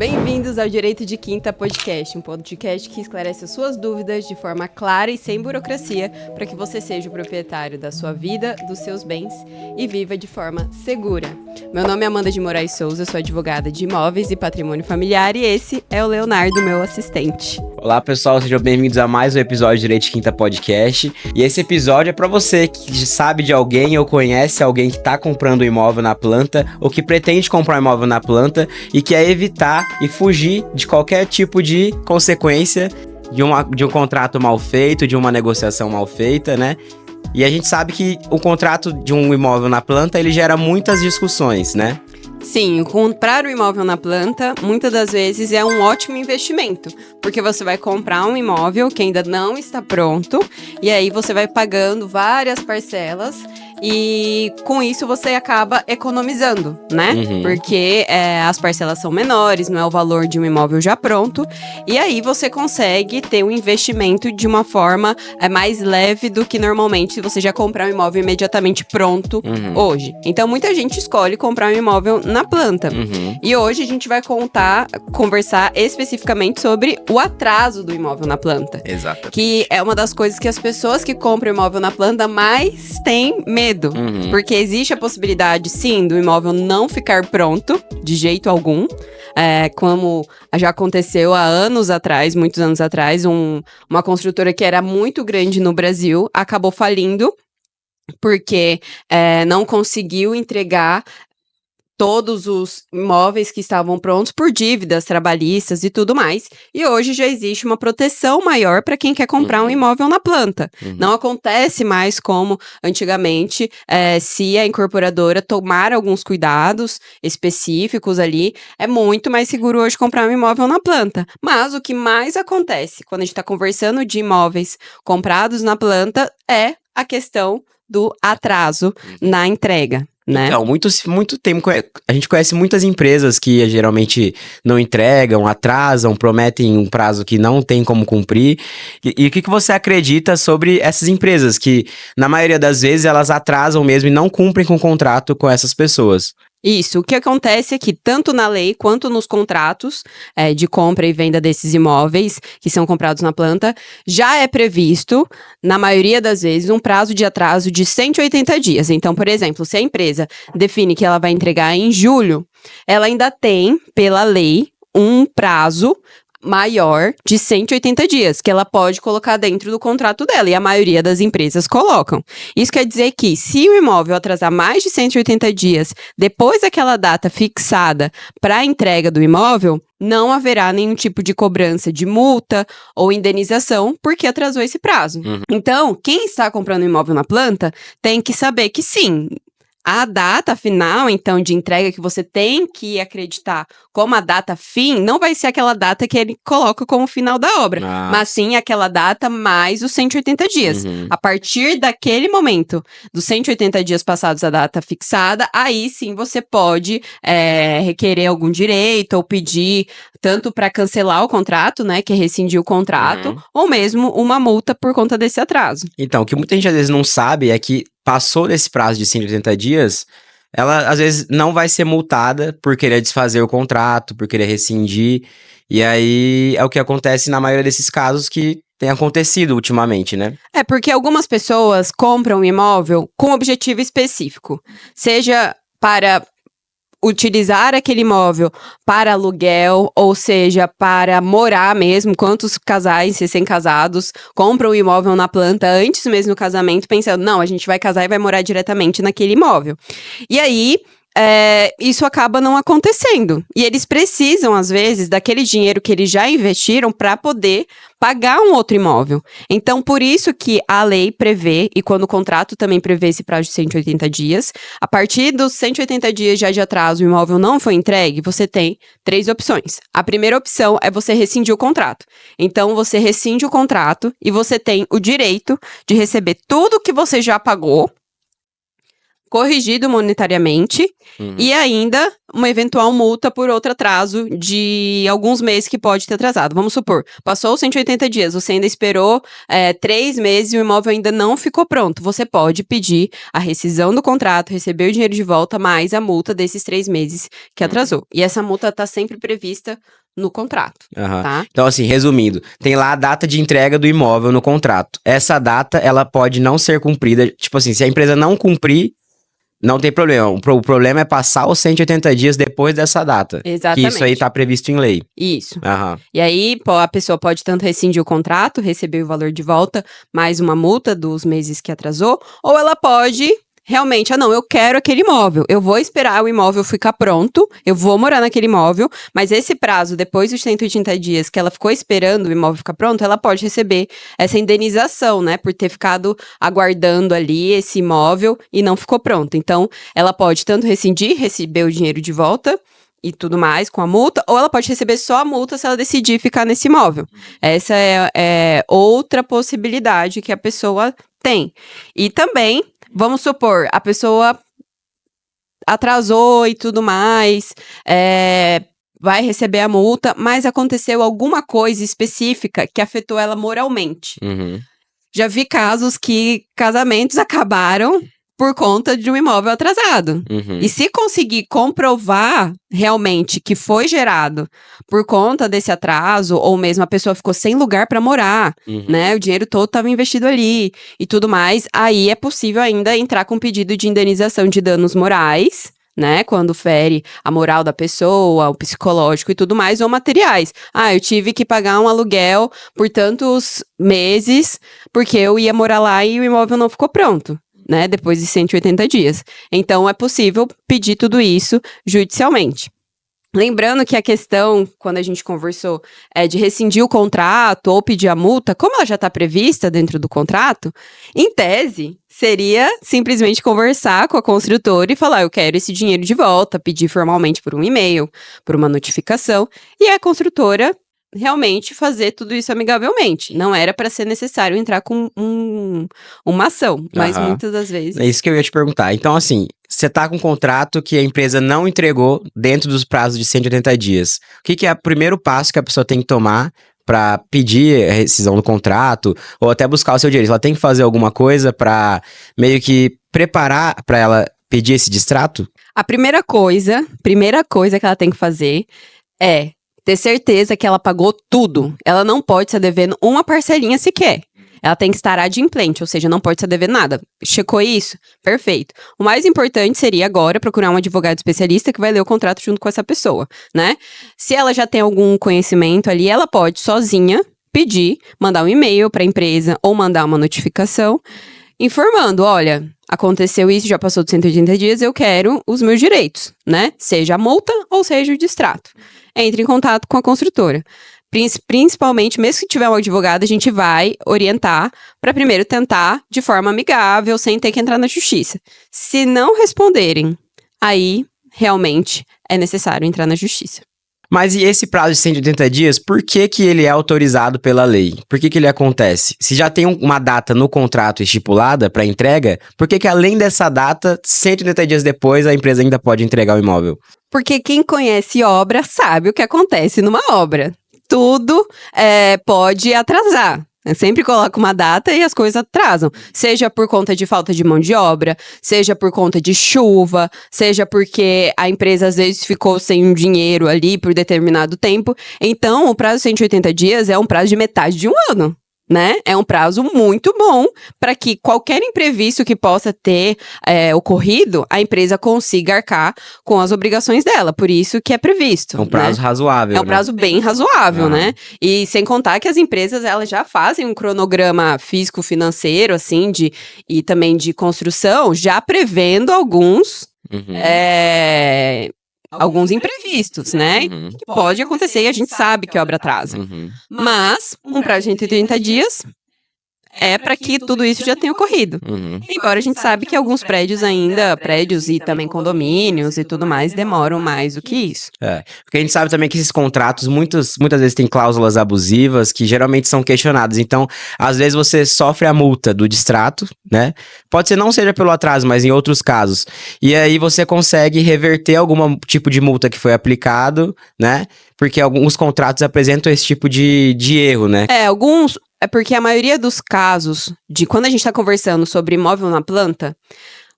Bem-vindos ao Direito de Quinta Podcast, um podcast que esclarece as suas dúvidas de forma clara e sem burocracia para que você seja o proprietário da sua vida, dos seus bens e viva de forma segura. Meu nome é Amanda de Moraes Souza, sou advogada de imóveis e patrimônio familiar e esse é o Leonardo, meu assistente. Olá pessoal, sejam bem-vindos a mais um episódio do Direito de Quinta Podcast. E esse episódio é para você que sabe de alguém ou conhece alguém que está comprando um imóvel na planta ou que pretende comprar um imóvel na planta e quer evitar e fugir de qualquer tipo de consequência de um contrato mal feito, de uma negociação mal feita, né? E a gente sabe que o contrato de um imóvel na planta, ele gera muitas discussões, né? Sim, comprar um imóvel na planta, muitas das vezes, é um ótimo investimento, porque você vai comprar um imóvel que ainda não está pronto, e aí você vai pagando várias parcelas, e com isso você acaba economizando, né? Porque as parcelas são menores, não é o valor de um imóvel já pronto, e aí você consegue ter um investimento de uma forma mais leve do que normalmente se você já comprar um imóvel imediatamente pronto hoje. Então muita gente escolhe comprar um imóvel na planta. E hoje a gente vai conversar especificamente sobre o atraso do imóvel na planta. Exato. Que é uma das coisas que as pessoas que compram imóvel na planta mais têm medo. Porque existe a possibilidade, sim, do imóvel não ficar pronto, de jeito algum. Como já aconteceu há anos atrás, muitos anos atrás, uma construtora que era muito grande no Brasil acabou falindo porque não conseguiu entregar todos os imóveis que estavam prontos por dívidas trabalhistas e tudo mais. E hoje já existe uma proteção maior para quem quer comprar um imóvel na planta. Não acontece mais como antigamente, se a incorporadora tomar alguns cuidados específicos ali, é muito mais seguro hoje comprar um imóvel na planta. Mas o que mais acontece quando a gente está conversando de imóveis comprados na planta é a questão do atraso na entrega. Né? Então, muito tempo, a gente conhece muitas empresas que geralmente não entregam, atrasam, prometem um prazo que não tem como cumprir. E o que você acredita sobre essas empresas que, na maioria das vezes, elas atrasam mesmo e não cumprem com o contrato com essas pessoas? Isso, o que acontece é que tanto na lei quanto nos contratos de compra e venda desses imóveis que são comprados na planta, já é previsto, na maioria das vezes, um prazo de atraso de 180 dias. Então, por exemplo, se a empresa define que ela vai entregar em julho, ela ainda tem, pela lei, um prazo maior de 180 dias, que ela pode colocar dentro do contrato dela, e a maioria das empresas colocam. Isso quer dizer que, se o imóvel atrasar mais de 180 dias depois daquela data fixada para a entrega do imóvel, não haverá nenhum tipo de cobrança de multa ou indenização porque atrasou esse prazo. Então, quem está comprando um imóvel na planta tem que saber que sim, a data final, então, de entrega que você tem que acreditar como a data fim, não vai ser aquela data que ele coloca como final da obra, mas sim aquela data mais os 180 dias. A partir daquele momento, dos 180 dias passados a data fixada, aí sim você pode requerer algum direito ou pedir tanto para cancelar o contrato, né, que é rescindir o contrato, ou mesmo uma multa por conta desse atraso. Então, o que muita gente às vezes não sabe é que passou desse prazo de 180 dias, ela às vezes não vai ser multada por querer desfazer o contrato, por querer rescindir. E aí é o que acontece na maioria desses casos que tem acontecido ultimamente, né? É porque algumas pessoas compram um imóvel com objetivo específico, seja para utilizar aquele imóvel para aluguel, ou seja, para morar mesmo. Quantos casais recém-casados compram o imóvel na planta antes mesmo do casamento, pensando, não, a gente vai casar e vai morar diretamente naquele imóvel. E aí, isso acaba não acontecendo. E eles precisam, às vezes, daquele dinheiro que eles já investiram para poder pagar um outro imóvel. Então, por isso que a lei prevê, e quando o contrato também prevê esse prazo de 180 dias, a partir dos 180 dias já de atraso, o imóvel não foi entregue, você tem 3 opções. A primeira opção é você rescindir o contrato. Então, você rescinde o contrato e você tem o direito de receber tudo que você já pagou, corrigido monetariamente e ainda uma eventual multa por outro atraso de alguns meses que pode ter atrasado. Vamos supor, passou os 180 dias, você ainda esperou 3 meses e o imóvel ainda não ficou pronto. Você pode pedir a rescisão do contrato, receber o dinheiro de volta, mais a multa desses 3 meses que atrasou. E essa multa está sempre prevista no contrato, tá? Então, assim, resumindo, tem lá a data de entrega do imóvel no contrato. Essa data, ela pode não ser cumprida. Tipo assim, se a empresa não cumprir, não tem problema. O problema é passar os 180 dias depois dessa data. Exatamente. Que isso aí tá previsto em lei. Isso. E aí, a pessoa pode tanto rescindir o contrato, receber o valor de volta, mais uma multa dos meses que atrasou, ou ela pode realmente, não, eu quero aquele imóvel, eu vou esperar o imóvel ficar pronto, eu vou morar naquele imóvel, mas esse prazo, depois dos 180 dias que ela ficou esperando o imóvel ficar pronto, ela pode receber essa indenização, né, por ter ficado aguardando ali esse imóvel e não ficou pronto. Então, ela pode tanto rescindir, receber o dinheiro de volta e tudo mais com a multa, ou ela pode receber só a multa se ela decidir ficar nesse imóvel. Essa é outra possibilidade que a pessoa tem. E também, vamos supor, a pessoa atrasou e tudo mais, vai receber a multa, mas aconteceu alguma coisa específica que afetou ela moralmente. Já vi casos que casamentos acabaram por conta de um imóvel atrasado. E se conseguir comprovar realmente que foi gerado por conta desse atraso, ou mesmo a pessoa ficou sem lugar para morar, né? O dinheiro todo estava investido ali e tudo mais, aí é possível ainda entrar com pedido de indenização de danos morais, né, quando fere a moral da pessoa, o psicológico e tudo mais, ou materiais. Eu tive que pagar um aluguel por tantos meses, porque eu ia morar lá e o imóvel não ficou pronto, né, depois de 180 dias. Então, é possível pedir tudo isso judicialmente. Lembrando que a questão, quando a gente conversou, de rescindir o contrato ou pedir a multa, como ela já está prevista dentro do contrato, em tese, seria simplesmente conversar com a construtora e falar, eu quero esse dinheiro de volta, pedir formalmente por um e-mail, por uma notificação, e a construtora realmente fazer tudo isso amigavelmente. Não era para ser necessário entrar com uma ação, mas muitas das vezes... É isso que eu ia te perguntar. Então, assim, você tá com um contrato que a empresa não entregou dentro dos prazos de 180 dias. O que é o primeiro passo que a pessoa tem que tomar para pedir a rescisão do contrato ou até buscar o seu direito? Ela tem que fazer alguma coisa para meio que preparar para ela pedir esse distrato? A primeira coisa que ela tem que fazer é ter certeza que ela pagou tudo. Ela não pode estar devendo uma parcelinha sequer. Ela tem que estar adimplente, ou seja, não pode estar devendo nada. Checou isso? Perfeito. O mais importante seria agora procurar um advogado especialista que vai ler o contrato junto com essa pessoa, né? Se ela já tem algum conhecimento ali, ela pode sozinha pedir, mandar um e-mail para a empresa ou mandar uma notificação informando, olha, aconteceu isso, já passou de 180 dias, eu quero os meus direitos, né? Seja a multa ou seja o distrato. Entre em contato com a construtora. Principalmente, mesmo que tiver um advogado, a gente vai orientar para primeiro tentar de forma amigável, sem ter que entrar na justiça. Se não responderem, aí realmente é necessário entrar na justiça. Mas e esse prazo de 180 dias, por que que ele é autorizado pela lei? Por que que ele acontece? Se já tem uma data no contrato estipulada para entrega, por que que além dessa data, 180 dias depois, a empresa ainda pode entregar o imóvel? Porque quem conhece obra sabe o que acontece numa obra. Tudo pode atrasar. Eu sempre coloco uma data e as coisas atrasam. Seja por conta de falta de mão de obra, seja por conta de chuva, seja porque a empresa às vezes ficou sem um dinheiro ali por determinado tempo. Então, o prazo de 180 dias é um prazo de metade de um ano, né? É um prazo muito bom para que qualquer imprevisto que possa ter ocorrido, a empresa consiga arcar com as obrigações dela. Por isso que é previsto. É um prazo razoável, É um prazo bem razoável, né? E sem contar que as empresas, elas já fazem um cronograma físico-financeiro, assim, e também de construção, já prevendo alguns imprevistos, né? Que pode acontecer e a gente sabe que a obra atrasa. Mas, um prazo de 130 dias é para que tudo isso já tenha ocorrido. Embora a gente sabe que alguns prédios ainda, prédios e também condomínios e tudo mais, demoram mais do que isso. Porque a gente sabe também que esses contratos muitas vezes têm cláusulas abusivas que geralmente são questionadas. Então, às vezes você sofre a multa do distrato, né? Pode ser não seja pelo atraso, mas em outros casos. E aí você consegue reverter algum tipo de multa que foi aplicado, né? Porque alguns contratos apresentam esse tipo de erro, né? Alguns. É porque a maioria dos casos de quando a gente está conversando sobre imóvel na planta,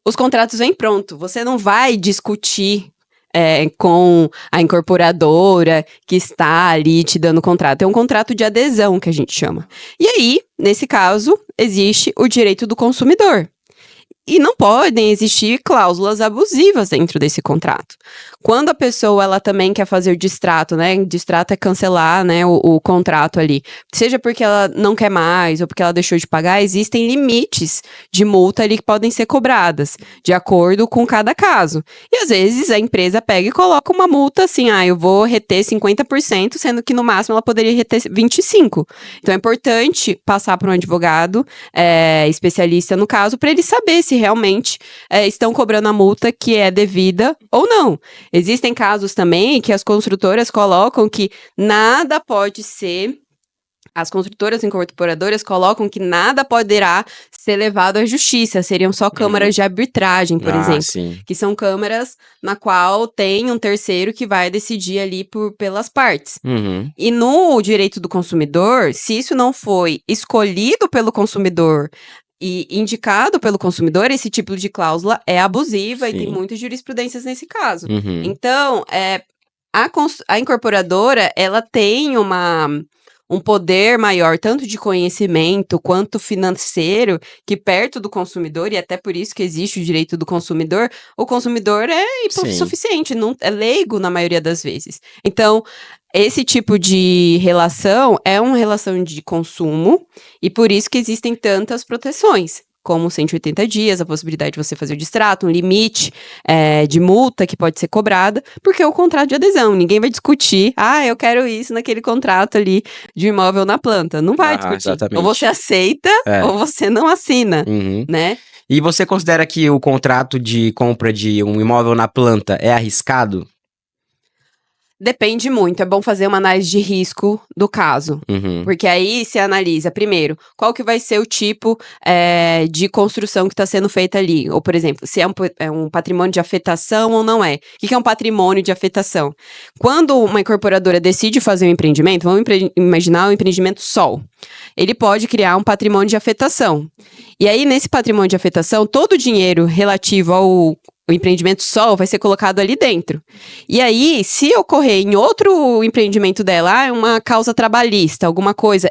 os contratos vêm pronto. Você não vai discutir com a incorporadora que está ali te dando o contrato. É um contrato de adesão que a gente chama. E aí, nesse caso, existe o direito do consumidor. E não podem existir cláusulas abusivas dentro desse contrato. Quando a pessoa, ela também quer fazer o distrato, né? Distrato é cancelar, né, o contrato ali. Seja porque ela não quer mais ou porque ela deixou de pagar, existem limites de multa ali que podem ser cobradas, de acordo com cada caso. E às vezes a empresa pega e coloca uma multa assim, eu vou reter 50%, sendo que no máximo ela poderia reter 25%. Então é importante passar por um advogado especialista no caso, para ele saber se realmente estão cobrando a multa que é devida ou não. Existem casos também que as construtoras colocam que nada pode ser... As construtoras incorporadoras colocam que nada poderá ser levado à justiça. Seriam só câmaras de arbitragem, por exemplo. Sim. Que são câmaras na qual tem um terceiro que vai decidir ali pelas partes. E no direito do consumidor, se isso não foi escolhido pelo consumidor e indicado pelo consumidor, esse tipo de cláusula é abusiva. Sim. E tem muitas jurisprudências nesse caso. Então, a incorporadora, ela tem um poder maior, tanto de conhecimento quanto financeiro, que perto do consumidor, e até por isso que existe o direito do consumidor, o consumidor é hipossuficiente, não é leigo na maioria das vezes. Então, esse tipo de relação é uma relação de consumo, e por isso que existem tantas proteções, como 180 dias, a possibilidade de você fazer o distrato, um limite de multa que pode ser cobrada, porque é o contrato de adesão. Ninguém vai discutir, eu quero isso naquele contrato ali de imóvel na planta. Não vai discutir. Exatamente. Ou você aceita, ou você não assina, né? E você considera que o contrato de compra de um imóvel na planta é arriscado? Depende muito, é bom fazer uma análise de risco do caso, porque aí se analisa, primeiro, qual que vai ser o tipo de construção que está sendo feita ali, ou por exemplo, se é um patrimônio de afetação ou não é. O que é um patrimônio de afetação? Quando uma incorporadora decide fazer um empreendimento, vamos imaginar o empreendimento Sol, ele pode criar um patrimônio de afetação, e aí nesse patrimônio de afetação, todo o dinheiro relativo ao empreendimento Sol vai ser colocado ali dentro. E aí, se ocorrer em outro empreendimento dela, uma causa trabalhista, alguma coisa,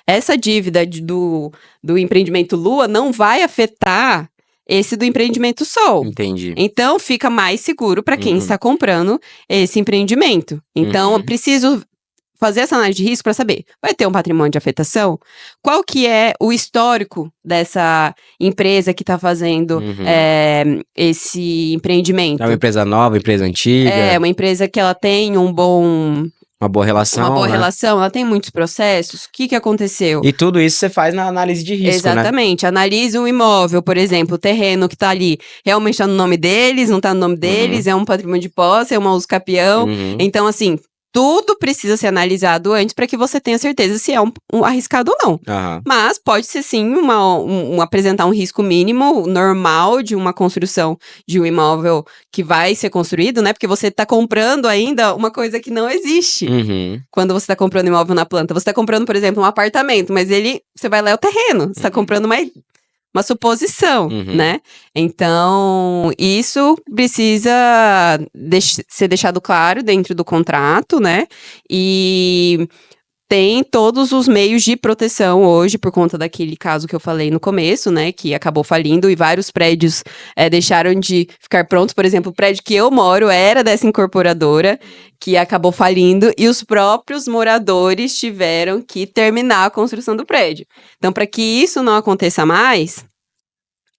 essa dívida do empreendimento Lua não vai afetar esse do empreendimento Sol. Entendi. Então, fica mais seguro para quem está comprando esse empreendimento. Então, preciso fazer essa análise de risco para saber, vai ter um patrimônio de afetação? Qual que é o histórico dessa empresa que está fazendo esse empreendimento? É uma empresa nova, empresa antiga? É uma empresa que ela tem uma boa relação. Uma boa relação, ela tem muitos processos. O que aconteceu? E tudo isso você faz na análise de risco, Exatamente. Né? Analise um imóvel, por exemplo, o terreno que está ali, realmente está no nome deles, não está no nome deles, é um patrimônio de posse, é uma uso capião. Então, assim, tudo precisa ser analisado antes para que você tenha certeza se é um arriscado ou não. Mas pode ser sim apresentar um risco mínimo normal de uma construção de um imóvel que vai ser construído, né? Porque você está comprando ainda uma coisa que não existe. Quando você está comprando imóvel na planta. Você está comprando, por exemplo, um apartamento, mas você vai lá é o terreno. Você está comprando uma suposição, né? Então, isso precisa ser deixado claro dentro do contrato, né? E tem todos os meios de proteção hoje, por conta daquele caso que eu falei no começo, né? Que acabou falindo e vários prédios deixaram de ficar prontos. Por exemplo, o prédio que eu moro era dessa incorporadora, que acabou falindo, e os próprios moradores tiveram que terminar a construção do prédio. Então, para que isso não aconteça mais,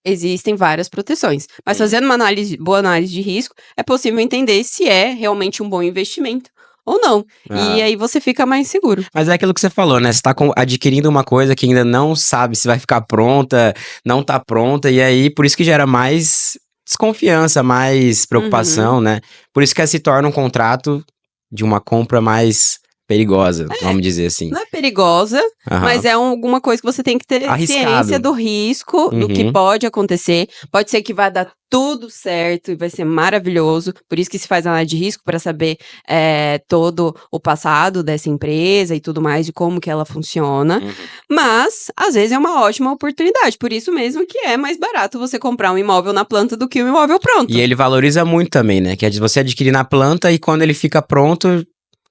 existem várias proteções. Mas fazendo uma boa análise de risco, é possível entender se é realmente um bom investimento ou não. Ah. E aí você fica mais seguro. Mas é aquilo que você falou, né? Você tá adquirindo uma coisa que ainda não sabe se vai ficar pronta, não tá pronta, e aí por isso que gera mais desconfiança, mais preocupação, né? Por isso que se torna um contrato de uma compra mais perigosa, vamos dizer assim. Não é perigosa, Aham. mas é alguma coisa que você tem que ter Arriscado. ciência do risco, do que Uhum. pode acontecer. Pode ser que vai dar tudo certo e vai ser maravilhoso. Por isso que se faz análise de risco, para saber todo o passado dessa empresa e tudo mais, de como que ela funciona. Uhum. Mas, às vezes, é uma ótima oportunidade. Por isso mesmo que é mais barato você comprar um imóvel na planta do que um imóvel pronto. E ele valoriza muito também, né? Que é de você adquirir na planta e quando ele fica pronto,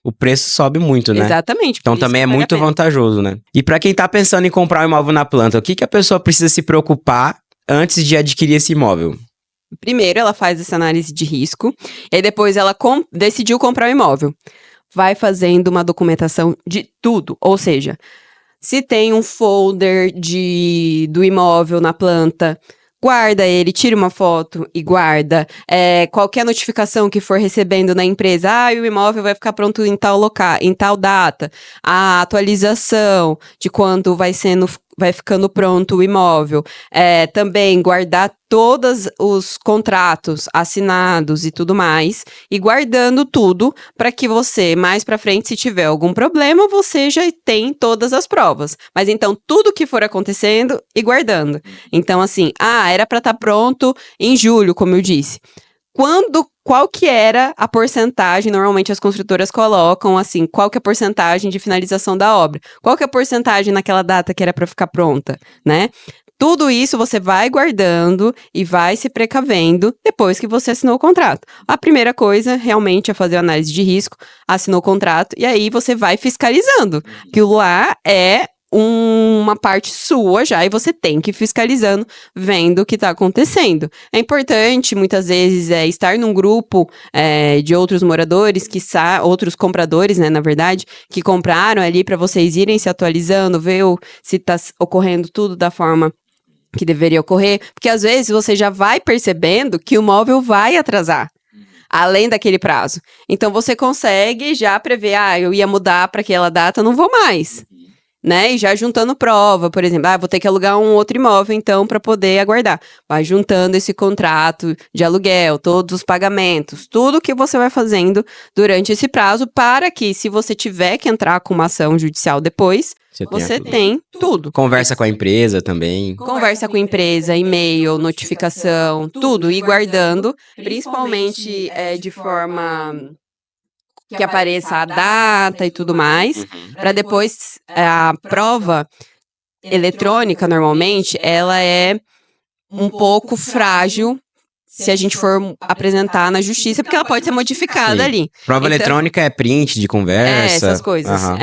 o preço sobe muito, né? Exatamente. Então por isso também é que vale a muito pena. vantajoso, né? E pra quem tá pensando em comprar um imóvel na planta, o que a pessoa precisa se preocupar antes de adquirir esse imóvel? Primeiro, ela faz essa análise de risco, e aí depois ela decidiu comprar o imóvel. Vai fazendo uma documentação de tudo, ou seja, se tem um folder do imóvel na planta, guarda ele, tira uma foto e guarda. Qualquer notificação que for recebendo na empresa, o imóvel vai ficar pronto em tal local, em tal data. A atualização de quando vai ficando pronto o imóvel. Também guardar todos os contratos assinados e tudo mais, e guardando tudo para que você, mais para frente, se tiver algum problema, você já tem todas as provas. Mas então, tudo que for acontecendo e guardando. Então, assim, era para estar pronto em julho, como eu disse. Qual que era a porcentagem, normalmente as construtoras colocam assim, qual que é a porcentagem de finalização da obra? Qual que é a porcentagem naquela data que era para ficar pronta, né? Tudo isso você vai guardando e vai se precavendo depois que você assinou o contrato. A primeira coisa, realmente, é fazer a análise de risco, assinou o contrato, e aí você vai fiscalizando. Aquilo lá é uma parte sua já, e você tem que ir fiscalizando, vendo o que está acontecendo. É importante, muitas vezes, estar num grupo de outros moradores, outros compradores, né, na verdade, que compraram ali para vocês irem se atualizando, ver se está ocorrendo tudo da forma que deveria ocorrer, porque às vezes você já vai percebendo que o móvel vai atrasar, além daquele prazo. Então você consegue já prever, eu ia mudar para aquela data, não vou mais. Né? E já juntando prova, por exemplo, vou ter que alugar um outro imóvel, então, para poder aguardar. Vai juntando esse contrato de aluguel, todos os pagamentos, tudo que você vai fazendo durante esse prazo, para que, se você tiver que entrar com uma ação judicial depois, você tem tudo. Conversa com a empresa também. Conversa com a empresa, e-mail, notificação, tudo, e guardando, principalmente de forma que apareça a data e tudo mais, para depois a prova eletrônica, normalmente, ela é um pouco frágil se a gente for apresentar na justiça, porque ela pode ser modificada ali. Prova eletrônica é print de conversa. Essas coisas. Aham.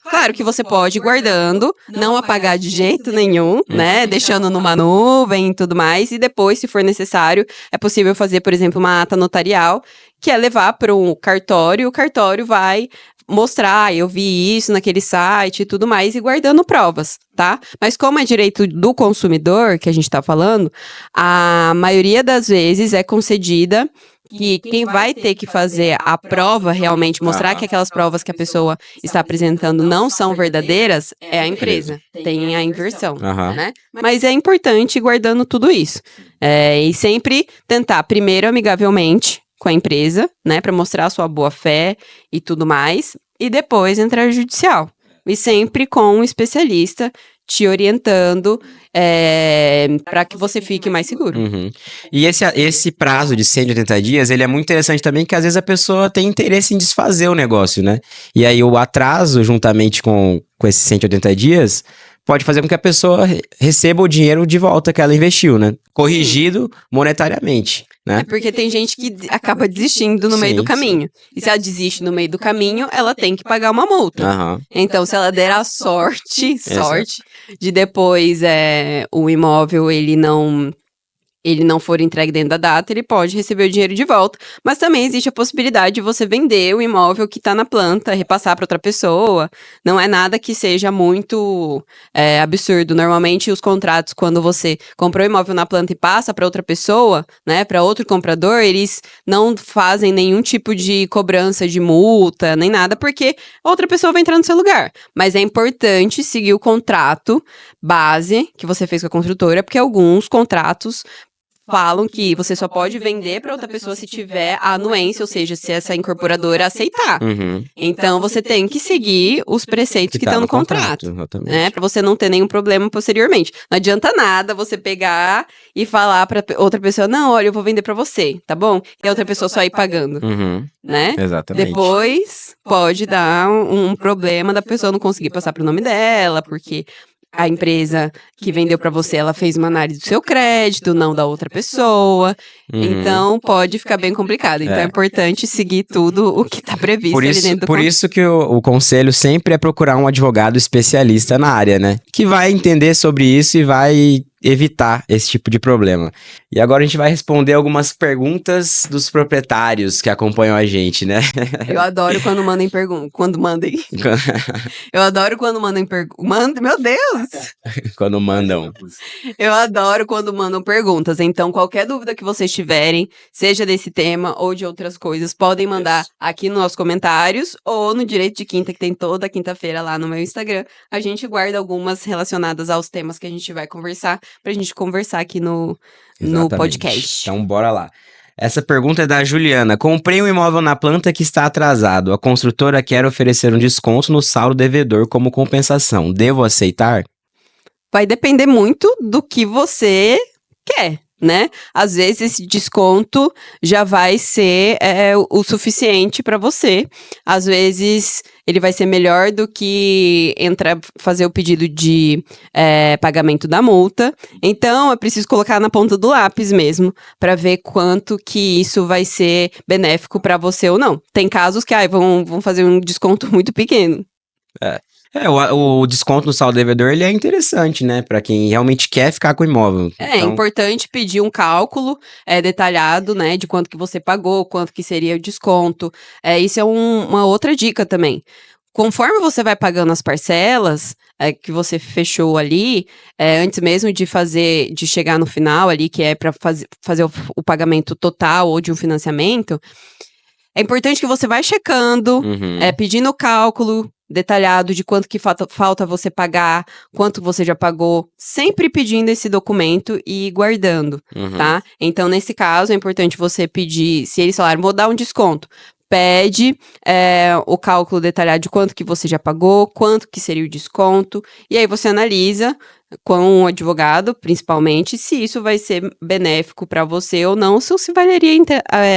Claro que você pode ir guardando, não apagar de jeito nenhum, né? Deixando numa nuvem e tudo mais. E depois, se for necessário, é possível fazer, por exemplo, uma ata notarial, que é levar para um cartório, o cartório vai mostrar, eu vi isso naquele site e tudo mais, e guardando provas, tá? Mas como é direito do consumidor, que a gente tá falando, a maioria das vezes é concedida que quem vai ter que fazer a prova realmente, mostrar que aquelas provas que a pessoa está apresentando não são verdadeiras, é a empresa. Tem a inversão, né? Mas é importante ir guardando tudo isso. E sempre tentar, primeiro, amigavelmente, com a empresa, né, para mostrar a sua boa-fé e tudo mais, e depois entrar no judicial. E sempre com um especialista te orientando para que você fique mais seguro. Uhum. E esse prazo de 180 dias, ele é muito interessante também, que às vezes a pessoa tem interesse em desfazer o negócio, né? E aí o atraso, juntamente com esses 180 dias, pode fazer com que a pessoa receba o dinheiro de volta que ela investiu, né? Corrigido monetariamente, né? Porque tem gente que acaba desistindo no meio do caminho. E se ela desiste no meio do caminho, ela tem que pagar uma multa. Então, se ela der a sorte de depois o imóvel ele não ele não for entregue dentro da data, ele pode receber o dinheiro de volta. Mas também existe a possibilidade de você vender o imóvel que está na planta, repassar para outra pessoa. Não é nada que seja muito absurdo. Normalmente, os contratos, quando você comprou o imóvel na planta e passa para outra pessoa, né, para outro comprador, eles não fazem nenhum tipo de cobrança de multa, nem nada, porque outra pessoa vai entrar no seu lugar. Mas é importante seguir o contrato base que você fez com a construtora, porque alguns contratos falam que você só pode vender para outra pessoa se tiver a anuência, ou seja, se essa incorporadora aceitar. Uhum. Então, você tem que seguir os preceitos que estão no contrato, exatamente. né? Para você não ter nenhum problema posteriormente. Não adianta nada você pegar e falar para outra pessoa, não, olha, eu vou vender para você, tá bom? E a outra pessoa só ir pagando, né? Exatamente. Depois, pode dar um problema da pessoa não conseguir passar pro nome dela, porque a empresa que vendeu para você, ela fez uma análise do seu crédito, não da outra pessoa. Então, pode ficar bem complicado. Então, é importante seguir tudo o que está previsto ali dentro do Por isso que o conselho sempre é procurar um advogado especialista na área, né? Que vai entender sobre isso e vai evitar esse tipo de problema. E agora a gente vai responder algumas perguntas dos proprietários que acompanham a gente, né? Eu adoro quando mandem perguntas. Quando mandem. Eu adoro quando mandem perguntas. Meu Deus! Quando mandam. Eu adoro quando mandam perguntas. Então, qualquer dúvida que vocês tiverem, seja desse tema ou de outras coisas, podem mandar aqui nos nossos comentários ou no Direito de Quinta, que tem toda quinta-feira lá no meu Instagram. A gente guarda algumas relacionadas aos temas que a gente vai conversar, pra gente conversar aqui no podcast. Então, bora lá. Essa pergunta é da Juliana. Comprei um imóvel na planta que está atrasado. A construtora quer oferecer um desconto no saldo devedor como compensação. Devo aceitar? Vai depender muito do que você quer, né? Às vezes esse desconto já vai ser o suficiente para você. Às vezes ele vai ser melhor do que fazer o pedido de pagamento da multa. Então é preciso colocar na ponta do lápis mesmo para ver quanto que isso vai ser benéfico para você ou não. Tem casos que vão fazer um desconto muito pequeno. O desconto no saldo devedor, ele é interessante, né? Pra quem realmente quer ficar com o imóvel. É importante pedir um cálculo detalhado, né? De quanto que você pagou, quanto que seria o desconto. Isso é uma outra dica também. Conforme você vai pagando as parcelas que você fechou ali, antes mesmo de chegar no final ali, que é para fazer o pagamento total ou de um financiamento, é importante que você vai checando, pedindo o cálculo detalhado de quanto que falta você pagar, quanto você já pagou, sempre pedindo esse documento e guardando, tá? Então, nesse caso, é importante você pedir, se eles falaram, vou dar um desconto, pede o cálculo detalhado de quanto que você já pagou, quanto que seria o desconto, e aí você analisa com o advogado, principalmente, se isso vai ser benéfico para você ou não, se valeria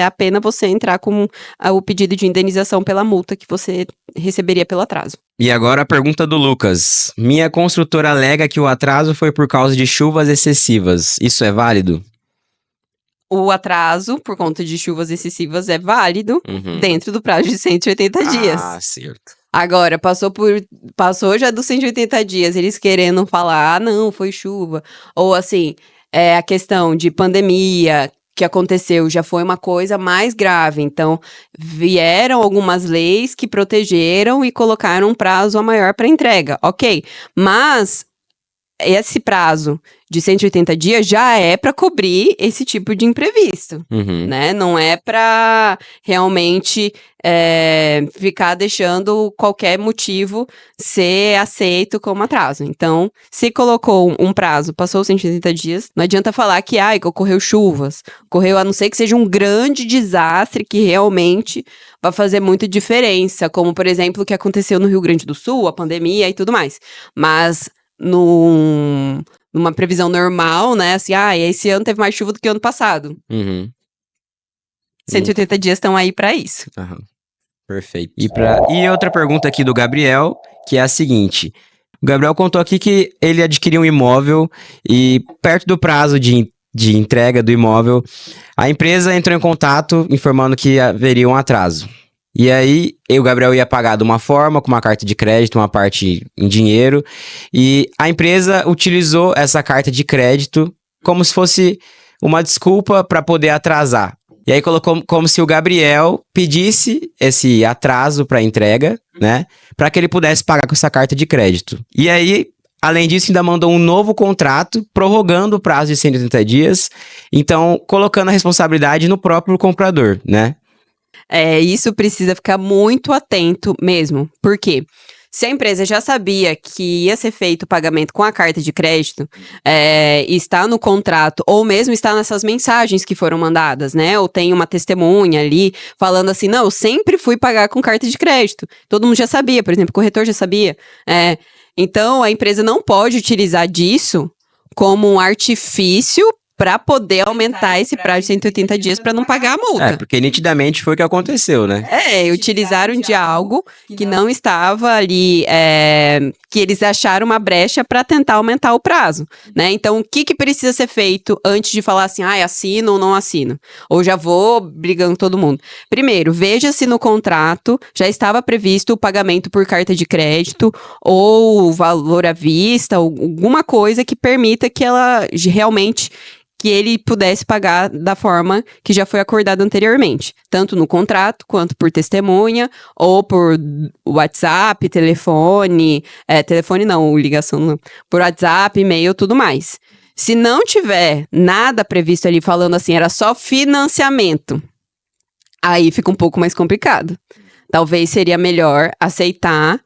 a pena você entrar com o pedido de indenização pela multa que você receberia pelo atraso. E agora a pergunta do Lucas. Minha construtora alega que o atraso foi por causa de chuvas excessivas. Isso é válido? O atraso, por conta de chuvas excessivas, é válido dentro do prazo de 180 dias. Ah, certo. Agora, passou já dos 180 dias, eles querendo falar, não, foi chuva. Ou assim, a questão de pandemia que aconteceu já foi uma coisa mais grave. Então, vieram algumas leis que protegeram e colocaram um prazo maior para entrega, ok. Mas esse prazo de 180 dias já é para cobrir esse tipo de imprevisto, né? Não é para realmente ficar deixando qualquer motivo ser aceito como atraso. Então, se colocou um prazo, passou 180 dias, não adianta falar que ocorreu chuvas, ocorreu, a não ser que seja um grande desastre que realmente vai fazer muita diferença, como, por exemplo, o que aconteceu no Rio Grande do Sul, a pandemia e tudo mais. Mas numa previsão normal, né? Assim, esse ano teve mais chuva do que o ano passado. 180 dias estão aí para isso. Perfeito. E outra pergunta aqui do Gabriel, que é a seguinte. O Gabriel contou aqui que ele adquiriu um imóvel e perto do prazo de entrega do imóvel, a empresa entrou em contato informando que haveria um atraso. E aí, o Gabriel ia pagar de uma forma, com uma carta de crédito, uma parte em dinheiro, e a empresa utilizou essa carta de crédito como se fosse uma desculpa para poder atrasar. E aí colocou como se o Gabriel pedisse esse atraso para entrega, né? Para que ele pudesse pagar com essa carta de crédito. E aí, além disso, ainda mandou um novo contrato prorrogando o prazo de 180 dias. Então, colocando a responsabilidade no próprio comprador, né? Isso precisa ficar muito atento mesmo. Por quê? Se a empresa já sabia que ia ser feito o pagamento com a carta de crédito, está no contrato, ou mesmo está nessas mensagens que foram mandadas, né? Ou tem uma testemunha ali falando assim, não, eu sempre fui pagar com carta de crédito. Todo mundo já sabia, por exemplo, o corretor já sabia. Então, a empresa não pode utilizar disso como um artifício para poder aumentar esse prazo de 180 dias para não pagar a multa. Porque nitidamente foi o que aconteceu, né? Utilizaram de algo que não estava ali, que eles acharam uma brecha para tentar aumentar o prazo, né? Então, o que precisa ser feito antes de falar assim, assino ou não assino? Ou já vou brigando todo mundo. Primeiro, veja se no contrato já estava previsto o pagamento por carta de crédito ou valor à vista, ou alguma coisa que permita que ela realmente... que ele pudesse pagar da forma que já foi acordado anteriormente, tanto no contrato, quanto por testemunha, ou por WhatsApp, telefone não, ligação não, por WhatsApp, e-mail, tudo mais. Se não tiver nada previsto ali falando assim, era só financiamento, aí fica um pouco mais complicado. Talvez seria melhor aceitar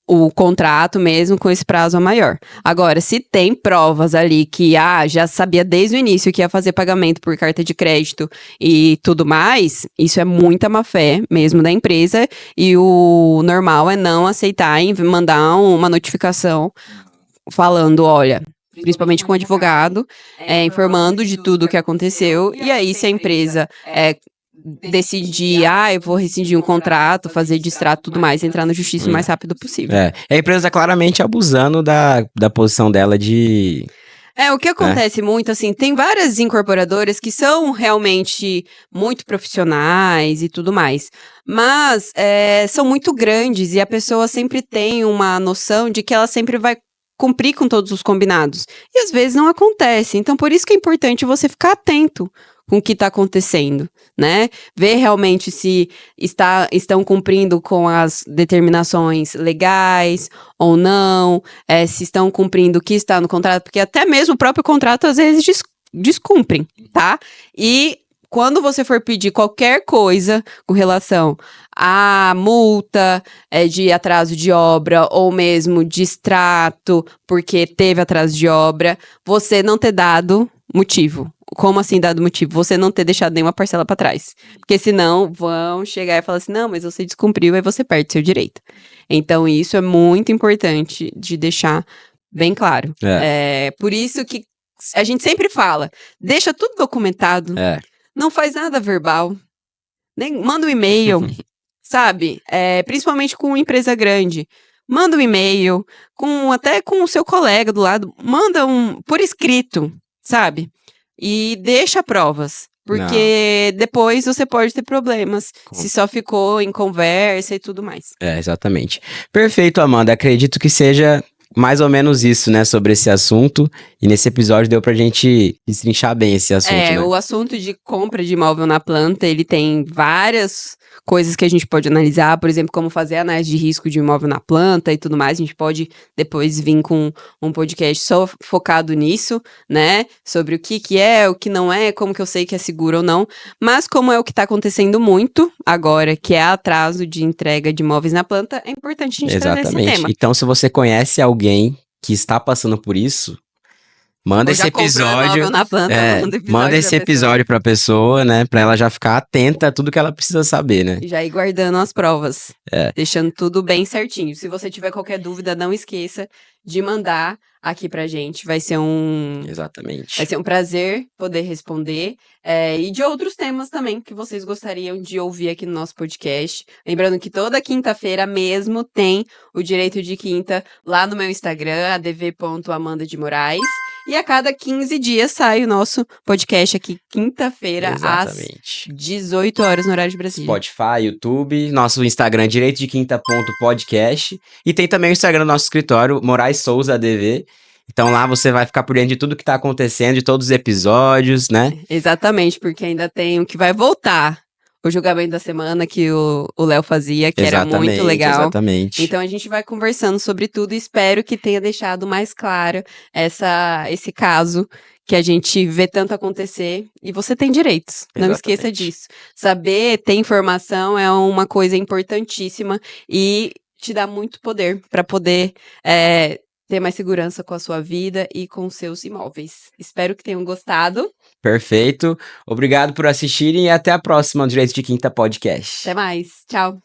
o contrato mesmo com esse prazo maior. Agora, se tem provas ali que já sabia desde o início que ia fazer pagamento por carta de crédito e tudo mais, isso é muita má-fé mesmo da empresa, e o normal é não aceitar e mandar uma notificação falando, olha, principalmente com o advogado, informando de tudo o que aconteceu, e aí se a empresa decidir, eu vou rescindir um contrato, fazer distrato e tudo mais, entrar na justiça o mais rápido possível. A empresa claramente abusando da posição dela de... O que acontece muito, assim, tem várias incorporadoras que são realmente muito profissionais e tudo mais, mas são muito grandes e a pessoa sempre tem uma noção de que ela sempre vai cumprir com todos os combinados. E às vezes não acontece, então por isso que é importante você ficar atento com o que está acontecendo, né? Ver realmente se estão cumprindo com as determinações legais ou não, se estão cumprindo o que está no contrato, porque até mesmo o próprio contrato às vezes descumprem, tá? E quando você for pedir qualquer coisa com relação à multa de atraso de obra ou mesmo de extrato porque teve atraso de obra, você não ter dado motivo. Como assim dado motivo? Você não ter deixado nenhuma parcela para trás. Porque senão vão chegar e falar assim, não, mas você descumpriu, aí você perde seu direito. Então isso é muito importante de deixar bem claro. Por isso que a gente sempre fala, deixa tudo documentado, não faz nada verbal, manda um e-mail, sabe? Principalmente com uma empresa grande. Manda um e-mail, até com o seu colega do lado, manda por escrito, sabe? E deixa provas, porque depois você pode ter problemas, se só ficou em conversa e tudo mais. Exatamente. Perfeito, Amanda. Acredito que seja mais ou menos isso, né, sobre esse assunto. E nesse episódio deu pra gente destrinchar bem esse assunto, né? O assunto de compra de imóvel na planta, ele tem várias coisas que a gente pode analisar, por exemplo, como fazer análise de risco de imóvel na planta e tudo mais. A gente pode depois vir com um podcast só focado nisso, né? Sobre o que é, o que não é, como que eu sei que é seguro ou não. Mas como é o que tá acontecendo muito agora, que é atraso de entrega de imóveis na planta, é importante a gente trazer esse tema. Então, se você conhece alguém que está passando por isso, manda esse episódio. Manda esse episódio pra pessoa, né? Pra ela já ficar atenta a tudo que ela precisa saber, né? Já ir guardando as provas. Deixando tudo bem certinho. Se você tiver qualquer dúvida, não esqueça de mandar aqui pra gente. Vai ser Exatamente. Vai ser um prazer poder responder. E de outros temas também que vocês gostariam de ouvir aqui no nosso podcast. Lembrando que toda quinta-feira mesmo tem o Direito de Quinta lá no meu Instagram, adv.amandademorais. E a cada 15 dias sai o nosso podcast aqui, quinta-feira, às 18 horas no horário de Brasília. Spotify, YouTube, nosso Instagram, direitodequinta.podcast. E tem também o Instagram do nosso escritório, Moraes Souza ADV. Então lá você vai ficar por dentro de tudo que tá acontecendo, de todos os episódios, né? Exatamente, porque ainda tem o que vai voltar. O julgamento da semana que o Léo fazia, que era muito legal. Exatamente. Então a gente vai conversando sobre tudo e espero que tenha deixado mais claro esse caso que a gente vê tanto acontecer. E você tem direitos, não esqueça Exatamente. disso. Saber ter informação é uma coisa importantíssima e te dá muito poder para poder ter mais segurança com a sua vida e com os seus imóveis. Espero que tenham gostado. Perfeito. Obrigado por assistirem e até a próxima Direito de Quinta Podcast. Até mais. Tchau.